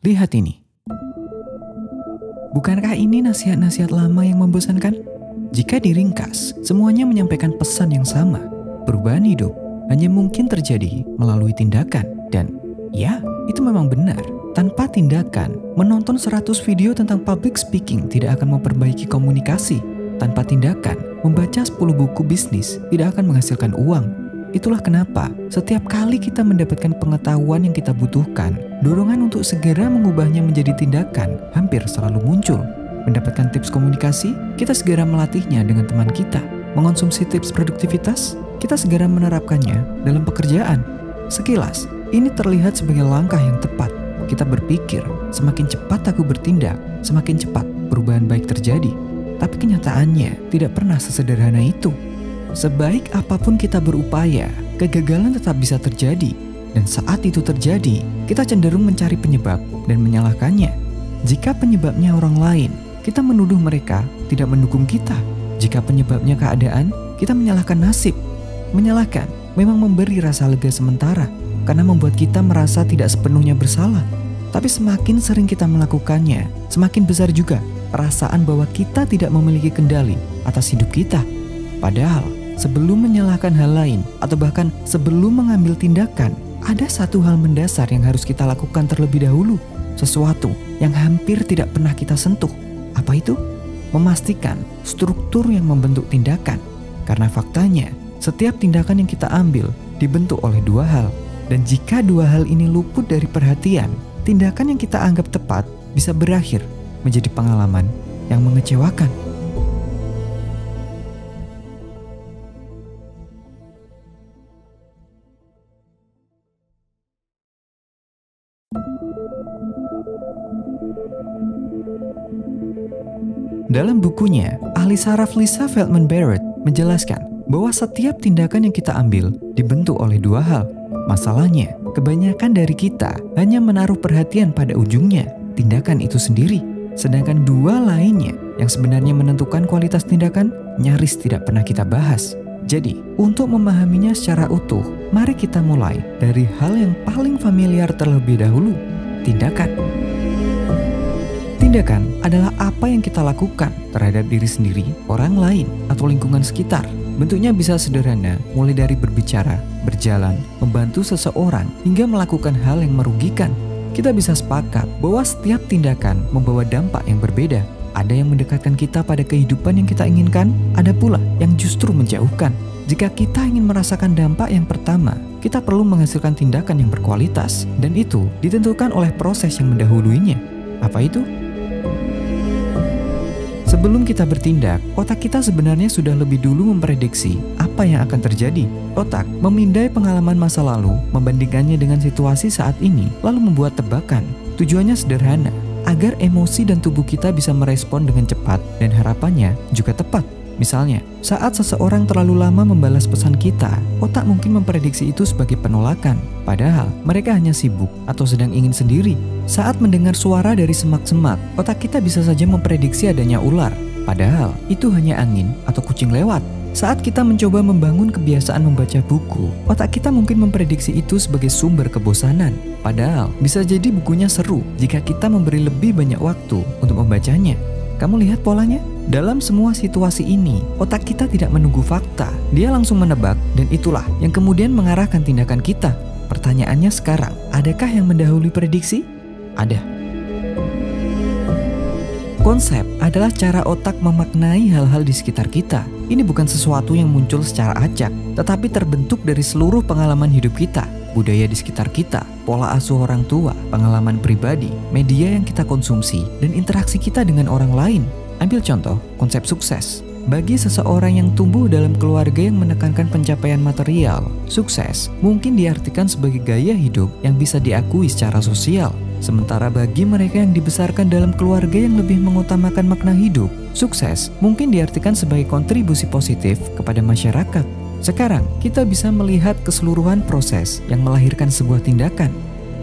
Lihat ini. Bukankah ini nasihat-nasihat lama yang membosankan? Jika diringkas, semuanya menyampaikan pesan yang sama. Perubahan hidup hanya mungkin terjadi melalui tindakan. Dan ya, itu memang benar. Tanpa tindakan, menonton 100 video tentang public speaking tidak akan memperbaiki komunikasi. Tanpa tindakan, membaca 10 buku bisnis tidak akan menghasilkan uang. Itulah kenapa setiap kali kita mendapatkan pengetahuan yang kita butuhkan, dorongan untuk segera mengubahnya menjadi tindakan hampir selalu muncul. Mendapatkan tips komunikasi, kita segera melatihnya dengan teman kita. Mengonsumsi tips produktivitas, kita segera menerapkannya dalam pekerjaan. Sekilas, ini terlihat sebagai langkah yang tepat. Kita berpikir, semakin cepat aku bertindak, semakin cepat perubahan baik terjadi. Tapi kenyataannya tidak pernah sesederhana itu. Sebaik apapun kita berupaya, kegagalan tetap bisa terjadi. Dan saat itu terjadi, kita cenderung mencari penyebab dan menyalahkannya. Jika penyebabnya orang lain, kita menuduh mereka tidak mendukung kita. Jika penyebabnya keadaan, kita menyalahkan nasib. Menyalahkan memang memberi rasa lega sementara, karena membuat kita merasa tidak sepenuhnya bersalah. Tapi semakin sering kita melakukannya, semakin besar juga perasaan bahwa kita tidak memiliki kendali atas hidup kita. Padahal, sebelum menyalahkan hal lain atau bahkan sebelum mengambil tindakan, ada satu hal mendasar yang harus kita lakukan terlebih dahulu. Sesuatu yang hampir tidak pernah kita sentuh. Apa itu? Memastikan struktur yang membentuk tindakan. Karena faktanya, setiap tindakan yang kita ambil dibentuk oleh dua hal. Dan jika dua hal ini luput dari perhatian, tindakan yang kita anggap tepat bisa berakhir menjadi pengalaman yang mengecewakan. Dalam bukunya, ahli saraf Lisa Feldman Barrett menjelaskan bahwa setiap tindakan yang kita ambil dibentuk oleh dua hal. Masalahnya, kebanyakan dari kita hanya menaruh perhatian pada ujungnya, tindakan itu sendiri. Sedangkan dua lainnya yang sebenarnya menentukan kualitas tindakan nyaris tidak pernah kita bahas. Jadi, untuk memahaminya secara utuh, mari kita mulai dari hal yang paling familiar terlebih dahulu, tindakan. Tindakan adalah apa yang kita lakukan terhadap diri sendiri, orang lain, atau lingkungan sekitar. Bentuknya bisa sederhana, mulai dari berbicara, berjalan, membantu seseorang, hingga melakukan hal yang merugikan. Kita bisa sepakat bahwa setiap tindakan membawa dampak yang berbeda. Ada yang mendekatkan kita pada kehidupan yang kita inginkan, ada pula yang justru menjauhkan. Jika kita ingin merasakan dampak yang pertama, kita perlu menghasilkan tindakan yang berkualitas, dan itu ditentukan oleh proses yang mendahuluinya. Apa itu? Sebelum kita bertindak, otak kita sebenarnya sudah lebih dulu memprediksi apa yang akan terjadi. Otak memindai pengalaman masa lalu, membandingkannya dengan situasi saat ini, lalu membuat tebakan. Tujuannya sederhana, agar emosi dan tubuh kita bisa merespon dengan cepat dan harapannya juga tepat. Misalnya, saat seseorang terlalu lama membalas pesan kita, otak mungkin memprediksi itu sebagai penolakan. Padahal, mereka hanya sibuk atau sedang ingin sendiri. Saat mendengar suara dari semak-semak, otak kita bisa saja memprediksi adanya ular. Padahal, itu hanya angin atau kucing lewat. Saat kita mencoba membangun kebiasaan membaca buku, otak kita mungkin memprediksi itu sebagai sumber kebosanan. Padahal, bisa jadi bukunya seru jika kita memberi lebih banyak waktu untuk membacanya. Kamu lihat polanya? Dalam semua situasi ini, otak kita tidak menunggu fakta. Dia langsung menebak, dan itulah yang kemudian mengarahkan tindakan kita. Pertanyaannya sekarang, adakah yang mendahului prediksi? Ada. Konsep adalah cara otak memaknai hal-hal di sekitar kita. Ini bukan sesuatu yang muncul secara acak, tetapi terbentuk dari seluruh pengalaman hidup kita, budaya di sekitar kita, pola asuh orang tua, pengalaman pribadi, media yang kita konsumsi, dan interaksi kita dengan orang lain. Ambil contoh, konsep sukses. Bagi seseorang yang tumbuh dalam keluarga yang menekankan pencapaian material, sukses mungkin diartikan sebagai gaya hidup yang bisa diakui secara sosial. Sementara bagi mereka yang dibesarkan dalam keluarga yang lebih mengutamakan makna hidup, sukses mungkin diartikan sebagai kontribusi positif kepada masyarakat. Sekarang, kita bisa melihat keseluruhan proses yang melahirkan sebuah tindakan.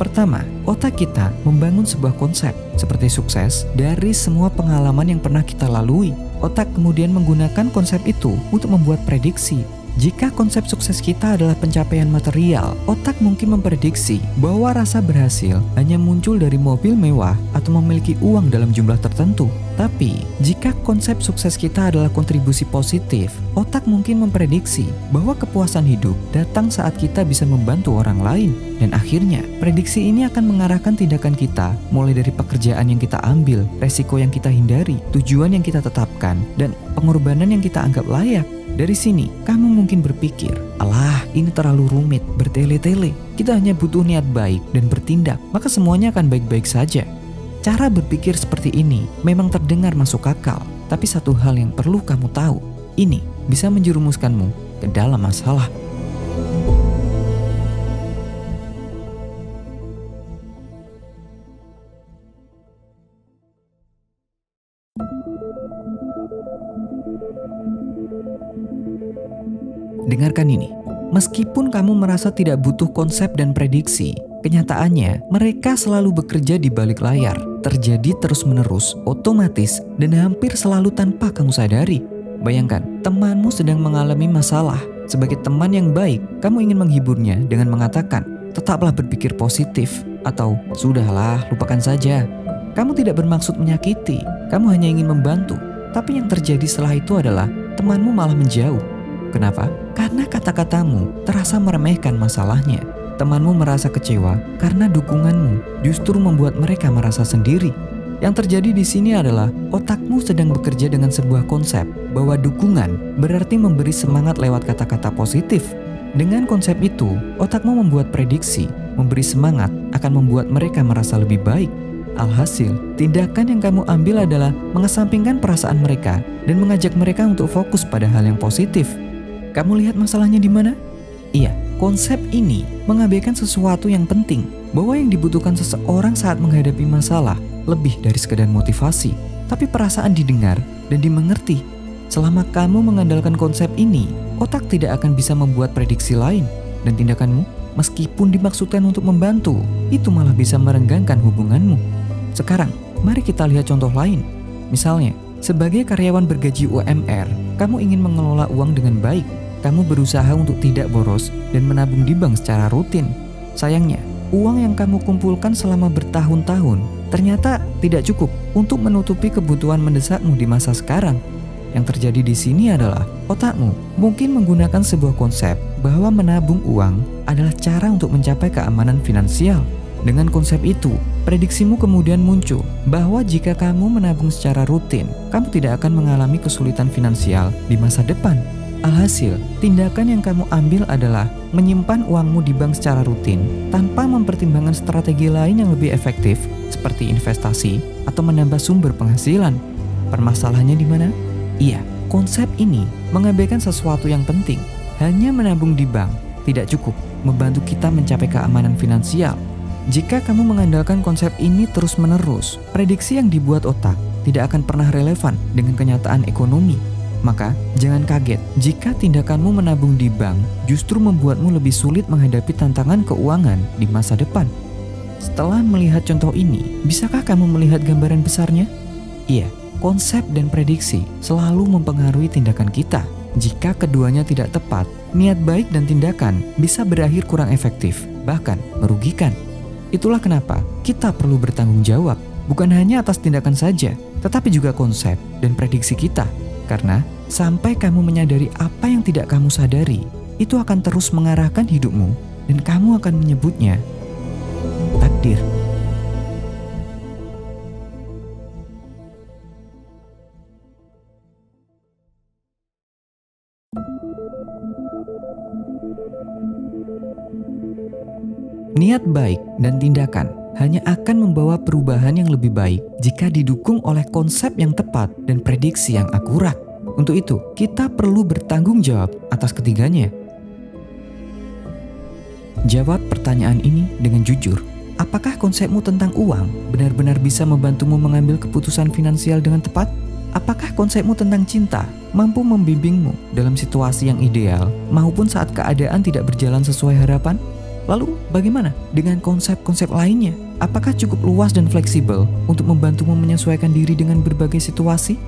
Pertama, otak kita membangun sebuah konsep seperti sukses dari semua pengalaman yang pernah kita lalui. Otak kemudian menggunakan konsep itu untuk membuat prediksi. Jika konsep sukses kita adalah pencapaian material, otak mungkin memprediksi bahwa rasa berhasil hanya muncul dari mobil mewah atau memiliki uang dalam jumlah tertentu. Tapi, jika konsep sukses kita adalah kontribusi positif, otak mungkin memprediksi bahwa kepuasan hidup datang saat kita bisa membantu orang lain. Dan akhirnya, prediksi ini akan mengarahkan tindakan kita mulai dari pekerjaan yang kita ambil, resiko yang kita hindari, tujuan yang kita tetapkan, dan pengorbanan yang kita anggap layak. Dari sini, kamu mungkin berpikir, alah ini terlalu rumit, bertele-tele. Kita hanya butuh niat baik dan bertindak, maka semuanya akan baik-baik saja. Cara berpikir seperti ini memang terdengar masuk akal, tapi satu hal yang perlu kamu tahu, ini bisa menjerumuskanmu ke dalam masalah. Dengarkan ini, meskipun kamu merasa tidak butuh konsep dan prediksi, kenyataannya mereka selalu bekerja di balik layar, terjadi terus-menerus, otomatis, dan hampir selalu tanpa kamu sadari. Bayangkan, temanmu sedang mengalami masalah. Sebagai teman yang baik, kamu ingin menghiburnya dengan mengatakan, tetaplah berpikir positif, atau sudahlah, lupakan saja. Kamu tidak bermaksud menyakiti, kamu hanya ingin membantu. Tapi yang terjadi setelah itu adalah temanmu malah menjauh. Kenapa? Karena kata-katamu terasa meremehkan masalahnya. Temanmu merasa kecewa karena dukunganmu justru membuat mereka merasa sendiri. Yang terjadi di sini adalah otakmu sedang bekerja dengan sebuah konsep bahwa dukungan berarti memberi semangat lewat kata-kata positif. Dengan konsep itu, otakmu membuat prediksi, memberi semangat akan membuat mereka merasa lebih baik. Alhasil, tindakan yang kamu ambil adalah mengesampingkan perasaan mereka dan mengajak mereka untuk fokus pada hal yang positif. Kamu lihat masalahnya di mana? Iya, konsep ini mengabaikan sesuatu yang penting, bahwa yang dibutuhkan seseorang saat menghadapi masalah lebih dari sekedar motivasi, tapi perasaan didengar dan dimengerti. Selama kamu mengandalkan konsep ini, otak tidak akan bisa membuat prediksi lain, dan tindakanmu, meskipun dimaksudkan untuk membantu, itu malah bisa merenggangkan hubunganmu. Sekarang, mari kita lihat contoh lain. Misalnya, sebagai karyawan bergaji UMR, kamu ingin mengelola uang dengan baik. Kamu berusaha untuk tidak boros dan menabung di bank secara rutin. Sayangnya, uang yang kamu kumpulkan selama bertahun-tahun ternyata tidak cukup untuk menutupi kebutuhan mendesakmu di masa sekarang. Yang terjadi di sini adalah otakmu mungkin menggunakan sebuah konsep bahwa menabung uang adalah cara untuk mencapai keamanan finansial. Dengan konsep itu, prediksimu kemudian muncul bahwa jika kamu menabung secara rutin, kamu tidak akan mengalami kesulitan finansial di masa depan. Alhasil, tindakan yang kamu ambil adalah menyimpan uangmu di bank secara rutin tanpa mempertimbangkan strategi lain yang lebih efektif seperti investasi atau menambah sumber penghasilan. Permasalahannya di mana? Iya, konsep ini mengabaikan sesuatu yang penting. Hanya menabung di bank tidak cukup membantu kita mencapai keamanan finansial. Jika kamu mengandalkan konsep ini terus-menerus, prediksi yang dibuat otak tidak akan pernah relevan dengan kenyataan ekonomi. Maka, jangan kaget jika tindakanmu menabung di bank justru membuatmu lebih sulit menghadapi tantangan keuangan di masa depan. Setelah melihat contoh ini, bisakah kamu melihat gambaran besarnya? Iya, konsep dan prediksi selalu mempengaruhi tindakan kita. Jika keduanya tidak tepat, niat baik dan tindakan bisa berakhir kurang efektif, bahkan merugikan. Itulah kenapa kita perlu bertanggung jawab, bukan hanya atas tindakan saja, tetapi juga konsep dan prediksi kita. Karena sampai kamu menyadari apa yang tidak kamu sadari, itu akan terus mengarahkan hidupmu dan kamu akan menyebutnya takdir. Niat baik dan tindakan hanya akan membawa perubahan yang lebih baik jika didukung oleh konsep yang tepat dan prediksi yang akurat. Untuk itu, kita perlu bertanggung jawab atas ketiganya. Jawab pertanyaan ini dengan jujur. Apakah konsepmu tentang uang benar-benar bisa membantumu mengambil keputusan finansial dengan tepat? Apakah konsepmu tentang cinta mampu membimbingmu dalam situasi yang ideal maupun saat keadaan tidak berjalan sesuai harapan? Lalu bagaimana dengan konsep-konsep lainnya? Apakah cukup luas dan fleksibel untuk membantumu menyesuaikan diri dengan berbagai situasi?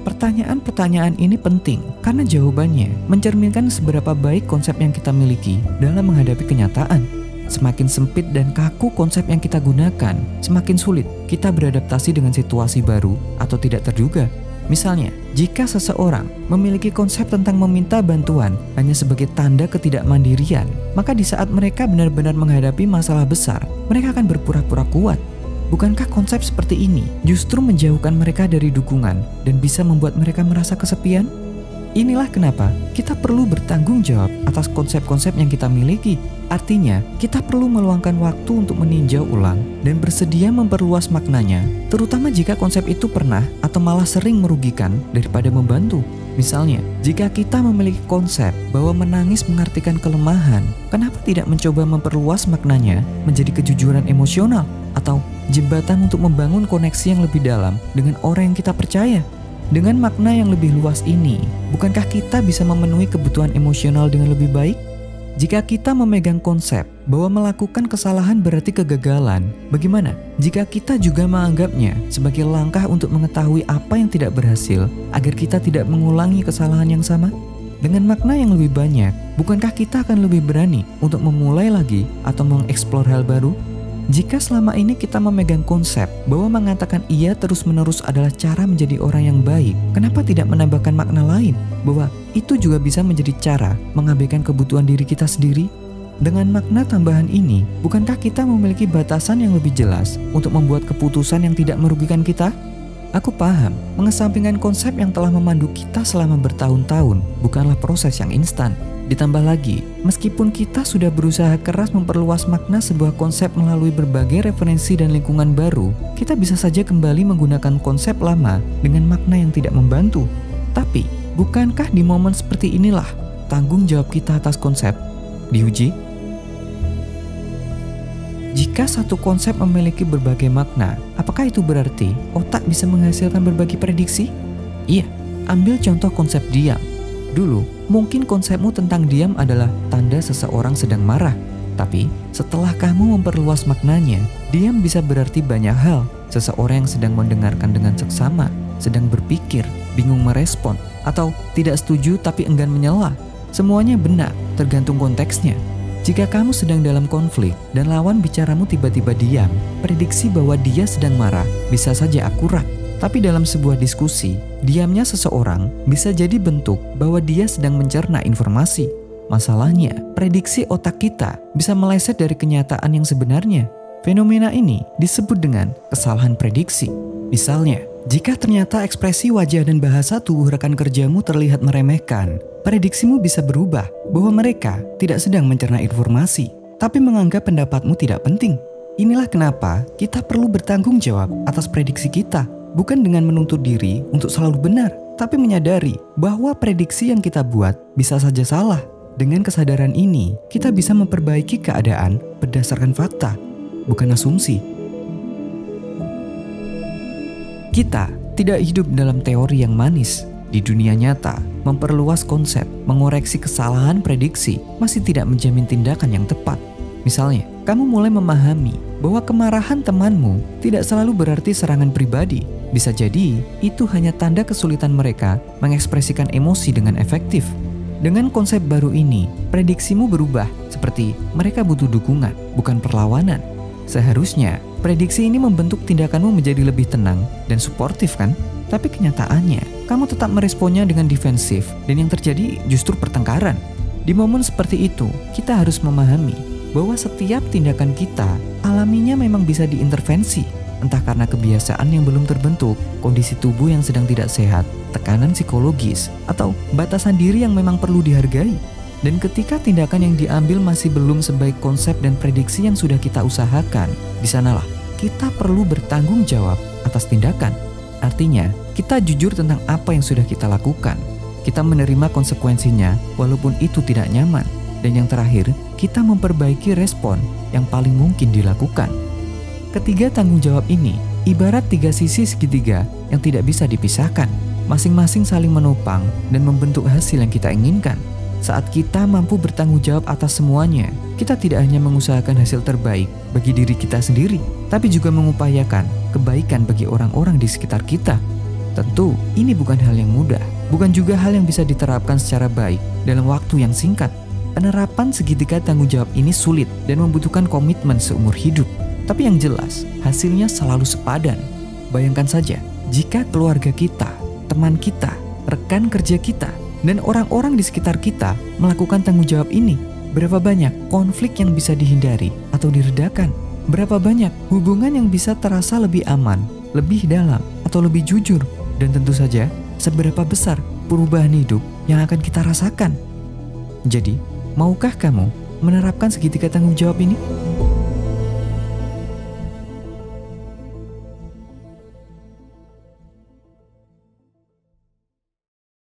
Pertanyaan-pertanyaan ini penting karena jawabannya mencerminkan seberapa baik konsep yang kita miliki dalam menghadapi kenyataan. Semakin sempit dan kaku konsep yang kita gunakan, semakin sulit kita beradaptasi dengan situasi baru atau tidak terduga. Misalnya, jika seseorang memiliki konsep tentang meminta bantuan hanya sebagai tanda ketidakmandirian, maka di saat mereka benar-benar menghadapi masalah besar, mereka akan berpura-pura kuat. Bukankah konsep seperti ini justru menjauhkan mereka dari dukungan dan bisa membuat mereka merasa kesepian? Inilah kenapa kita perlu bertanggung jawab atas konsep-konsep yang kita miliki. Artinya, kita perlu meluangkan waktu untuk meninjau ulang dan bersedia memperluas maknanya, terutama jika konsep itu pernah atau malah sering merugikan daripada membantu. Misalnya, jika kita memiliki konsep bahwa menangis mengartikan kelemahan, kenapa tidak mencoba memperluas maknanya menjadi kejujuran emosional atau jembatan untuk membangun koneksi yang lebih dalam dengan orang yang kita percaya? Dengan makna yang lebih luas ini, bukankah kita bisa memenuhi kebutuhan emosional dengan lebih baik? Jika kita memegang konsep bahwa melakukan kesalahan berarti kegagalan, bagaimana jika kita juga menganggapnya sebagai langkah untuk mengetahui apa yang tidak berhasil agar kita tidak mengulangi kesalahan yang sama? Dengan makna yang lebih banyak, bukankah kita akan lebih berani untuk memulai lagi atau mengeksplor hal baru? Jika selama ini kita memegang konsep bahwa mengatakan iya terus-menerus adalah cara menjadi orang yang baik, kenapa tidak menambahkan makna lain bahwa itu juga bisa menjadi cara mengabaikan kebutuhan diri kita sendiri? Dengan makna tambahan ini, bukankah kita memiliki batasan yang lebih jelas untuk membuat keputusan yang tidak merugikan kita? Aku paham, mengesampingkan konsep yang telah memandu kita selama bertahun-tahun bukanlah proses yang instan. Ditambah lagi, meskipun kita sudah berusaha keras memperluas makna sebuah konsep melalui berbagai referensi dan lingkungan baru, kita bisa saja kembali menggunakan konsep lama dengan makna yang tidak membantu. Tapi, bukankah di momen seperti inilah tanggung jawab kita atas konsep diuji? Jika satu konsep memiliki berbagai makna, apakah itu berarti otak bisa menghasilkan berbagai prediksi? Iya, ambil contoh konsep diam. Dulu, mungkin konsepmu tentang diam adalah tanda seseorang sedang marah. Tapi, setelah kamu memperluas maknanya, diam bisa berarti banyak hal. Seseorang yang sedang mendengarkan dengan seksama, sedang berpikir, bingung merespon, atau tidak setuju tapi enggan menyela. Semuanya benar, tergantung konteksnya. Jika kamu sedang dalam konflik dan lawan bicaramu tiba-tiba diam, prediksi bahwa dia sedang marah bisa saja akurat. Tapi dalam sebuah diskusi, diamnya seseorang bisa jadi bentuk bahwa dia sedang mencerna informasi. Masalahnya, prediksi otak kita bisa meleset dari kenyataan yang sebenarnya. Fenomena ini disebut dengan kesalahan prediksi. Misalnya, jika ternyata ekspresi wajah dan bahasa tubuh rekan kerjamu terlihat meremehkan, prediksimu bisa berubah bahwa mereka tidak sedang mencerna informasi, tapi menganggap pendapatmu tidak penting. Inilah kenapa kita perlu bertanggung jawab atas prediksi kita. Bukan dengan menuntut diri untuk selalu benar, tapi menyadari bahwa prediksi yang kita buat bisa saja salah. Dengan kesadaran ini, kita bisa memperbaiki keadaan berdasarkan fakta, bukan asumsi. Kita tidak hidup dalam teori yang manis. Di dunia nyata, memperluas konsep, mengoreksi kesalahan prediksi masih tidak menjamin tindakan yang tepat. Misalnya, kamu mulai memahami bahwa kemarahan temanmu tidak selalu berarti serangan pribadi. Bisa jadi, itu hanya tanda kesulitan mereka mengekspresikan emosi dengan efektif. Dengan konsep baru ini, prediksimu berubah, seperti mereka butuh dukungan, bukan perlawanan. Seharusnya, prediksi ini membentuk tindakanmu menjadi lebih tenang dan suportif kan? Tapi kenyataannya, kamu tetap meresponnya dengan defensif, dan yang terjadi justru pertengkaran. Di momen seperti itu, kita harus memahami bahwa setiap tindakan kita alaminya memang bisa diintervensi. Entah karena kebiasaan yang belum terbentuk, kondisi tubuh yang sedang tidak sehat, tekanan psikologis, atau batasan diri yang memang perlu dihargai. Dan ketika tindakan yang diambil masih belum sebaik konsep dan prediksi yang sudah kita usahakan, di sanalah kita perlu bertanggung jawab atas tindakan. Artinya, kita jujur tentang apa yang sudah kita lakukan. Kita menerima konsekuensinya walaupun itu tidak nyaman. Dan yang terakhir, kita memperbaiki respon yang paling mungkin dilakukan. Ketiga tanggung jawab ini ibarat tiga sisi segitiga yang tidak bisa dipisahkan. Masing-masing saling menopang dan membentuk hasil yang kita inginkan. Saat kita mampu bertanggung jawab atas semuanya, kita tidak hanya mengusahakan hasil terbaik bagi diri kita sendiri, tapi juga mengupayakan kebaikan bagi orang-orang di sekitar kita. Tentu, ini bukan hal yang mudah, bukan juga hal yang bisa diterapkan secara baik dalam waktu yang singkat. Penerapan segitiga tanggung jawab ini sulit dan membutuhkan komitmen seumur hidup. Tapi yang jelas, hasilnya selalu sepadan. Bayangkan saja, jika keluarga kita, teman kita, rekan kerja kita, dan orang-orang di sekitar kita melakukan tanggung jawab ini, berapa banyak konflik yang bisa dihindari atau diredakan? Berapa banyak hubungan yang bisa terasa lebih aman, lebih dalam, atau lebih jujur? Dan tentu saja, seberapa besar perubahan hidup yang akan kita rasakan? Jadi, maukah kamu menerapkan segitiga tanggung jawab ini?